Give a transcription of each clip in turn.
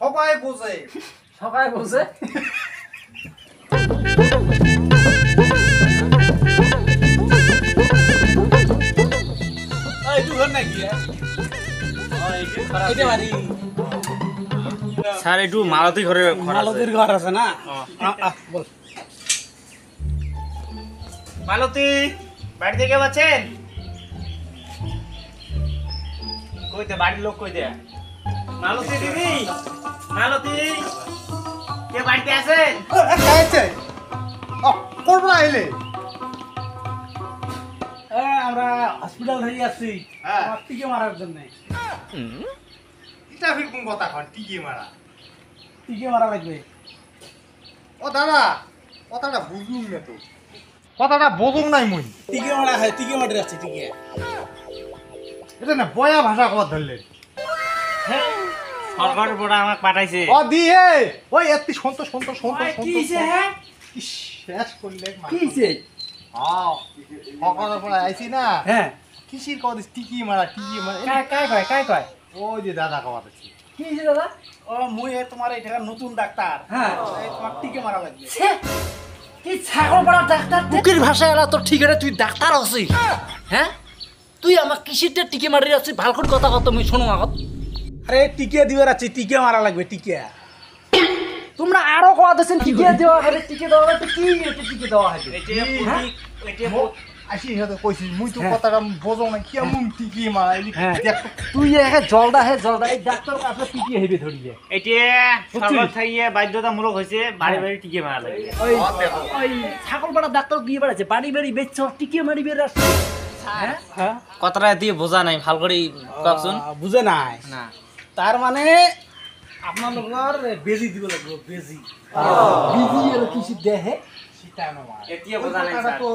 সবাই বোঝে। সবাই বোঝে। স্যার একটু মালতী ঘরে মালতীর ঘর আছে না? বল। মালতী বাড়ি থেকে পাচ্ছেন? কই দে বাড়ির লোক কই দে? মালতী দিদি, মালতী কে বাড়িতে আছেন? করবো না এলে আমরা হসপিটাল থেকে আসছি আমার টিকে মারার জন্য। এটা ফির কোন কথা কন টিকি মারা? টিকে মারা লাগবে। ও দাদা কথাটা বুঝলুম না তো, কথাটা বোঝুম নাই মুই। টিকে মারা হয়, টিকে মারি আছে টিকে। এটা না বয়া ভাষা কথা ধরলেন। সরকার বড় আমাকে পাঠাইছে। ও দিয়ে ওই এত্তি শুনতো কি হইছে হ্যাঁ? শেষ করলে কি হইছে? সকালের পরে আইছি না, হ্যাঁ কিসির কথা টিকি মারা টিকি মারা কাই কয়? ওই যে দাদা কথা ছিল। কি হইছে দাদা? ও মুই তোমার এখানে নতুন ডাক্তার। হ্যাঁ তোমার টিকে মারা লাগবে। কি ছাগল পাড়া ডাক্তার মুখের ভাষা এলা তোর ঠিক আছে তুই ডাক্তার আছিস হ্যাঁ তুই আমার কিসিরটা টিকে মারি আছিস ভাল করে কথা কত মুই শোনো আগত আরে টিকে দিবার আছে, টিকে মারা লাগবে টিকে। তোমরা আরো কোয়া দেন টিকে দেওয়া হবে টিকে দেওয়া হবে কি এটা টিকে দেওয়া হবে আসি সাথে কইছি মুই তো কথাটা বোঝো না কি এমন টিকি মারা দেখ তুই একে জলদা এই ডাক্তার কাছে টিকে হেবে ধরিয়ে এটা সরকার থেকে বাধ্যতামূলক হয়েছে, বাড়ি বাড়ি টিকে মারা লাগবে। ওই ছাগল পাড়া ডাক্তার দিয়ে বেড়াচ্ছে বাড়ি বাড়ি বেচছ টিকে মারি বের আসছে হ্যাঁ কথাটা দিয়ে বোঝা নাই ভাল করে কখন বুঝে নাই না। তার মানে আপনার লোকের বেজি দিব লাগবে বেজি। বিজি আর কিছু দেহে সেটা নয় এতিয়া বোঝা নাই স্যার। তো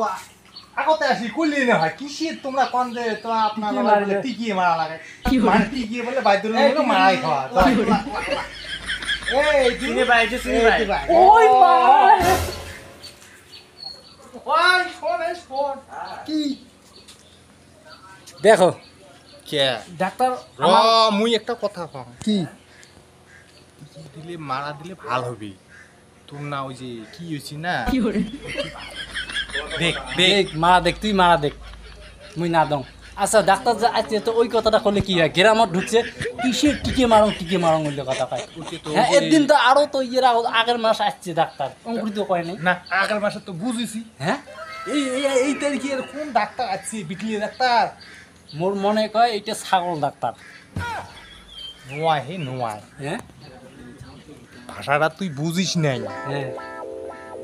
আগতে আসি কইলি না হয় কিসির তোমরা কোন যে তো আপনার টিকি মারা লাগে মানে টিকি বলে বাধ্যতামূলক মারাই খাওয়া। এই চিনি ভাই এটা চিনি ভাই। ওই মা ওই শোন কি দেখো কে ডাক্তার মুই একটা কথা কম কি দিলে মারা দিলে ভাল হবে তোর না ওই যে কি হইছি না কি করে দেখ দেখ মারা দেখ তুই মারা দেখ মুই না দং আচ্ছা ডাক্তার যা আছে তো ওই কথাটা করলে কি হয় গ্রামত ঢুকছে কিসের টিকে মারং বলে কথা কয় হ্যাঁ একদিন তো আরো তো ইয়ের আগের মাস আসছে ডাক্তার অঙ্কুরিত কয় নাই না আগের মাসে তো বুঝেছি হ্যাঁ এই তারিখে কোন ডাক্তার আছে বিটলি ডাক্তার মোর মনে কয় এইটা ছাগল ডাক্তার নোয়াই হে নোয়াই হ্যাঁ ভাষাটা তুই বুঝিস নাই হ্যাঁ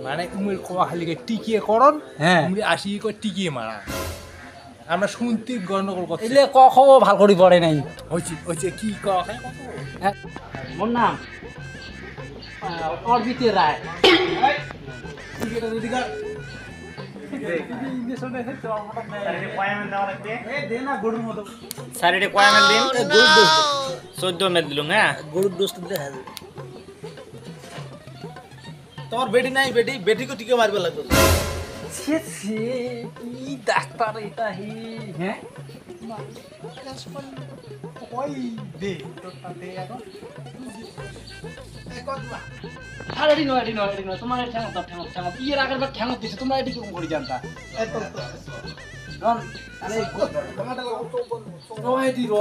মানে উমের কোয়া খালিকে টিকিয়ে করন হ্যাঁ উমরে আসি কয় টিকিয়ে মারা আমরা শুনতে গন্ডগোল করছি এলে কখো ভাল করি পড়ে নাই হচ্ছে কি কয় হ্যাঁ মোর নাম অর্বিতে রায় স্যার এটা কয় এমএল দিন? 14 এমএল দিলুম। হ্যাঁ গরুর দোস্ত দেখা যায় তোমার বেটি নাই বেটিকে টিকে মারবে লাগবে। ছে ছে কি ডাক্তার এটা হি হ্যাঁ ওই দে তোরটা দে এখন আরে এটি নয় তোমার ঠ্যাঙত ইয়ের আগের বার ঠ্যাঙত দিছে তোমরা এটি কেমন করে জানতা আরে রয় দি র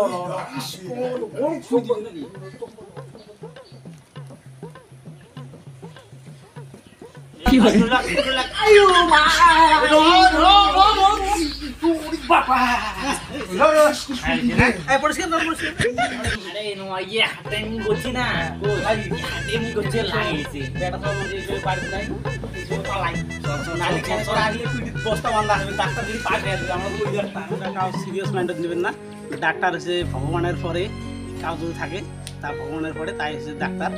গরু খুই দিছে নাকি কি হয়? আয়ো মা বাবা এই পরিষ্কার কর পরিষ্কার। আরে নো ইয়ে হাতে এমনি করছি না, হাতে এমনি করছে লাগিয়েছে। বেটা তো আমাদের এই বাড়িতে নাই এই জন্য পালাই নালি ক্যান্সার আগলে তুই বস্তা বান্ধা হবে ডাক্তার যদি পাঠিয়ে দিবে আমরা তো ওই ডাক্তার কাউ সিরিয়াস মাইন্ডে নেবেন না। ডাক্তার হচ্ছে ভগবানের পরে কাউ যদি থাকে তা ভগবানের পরে তাই হচ্ছে ডাক্তার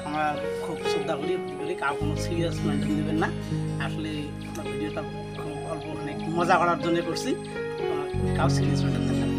আমরা খুব শ্রদ্ধা করি কাউ কোনো সিরিয়াস মাইন্ডে নেবেন না। আসলে ভিডিওটা অল্প অনেক মজা করার জন্য করছি, কাউ সিরিয়াস মাইন্ডে নেবেন না।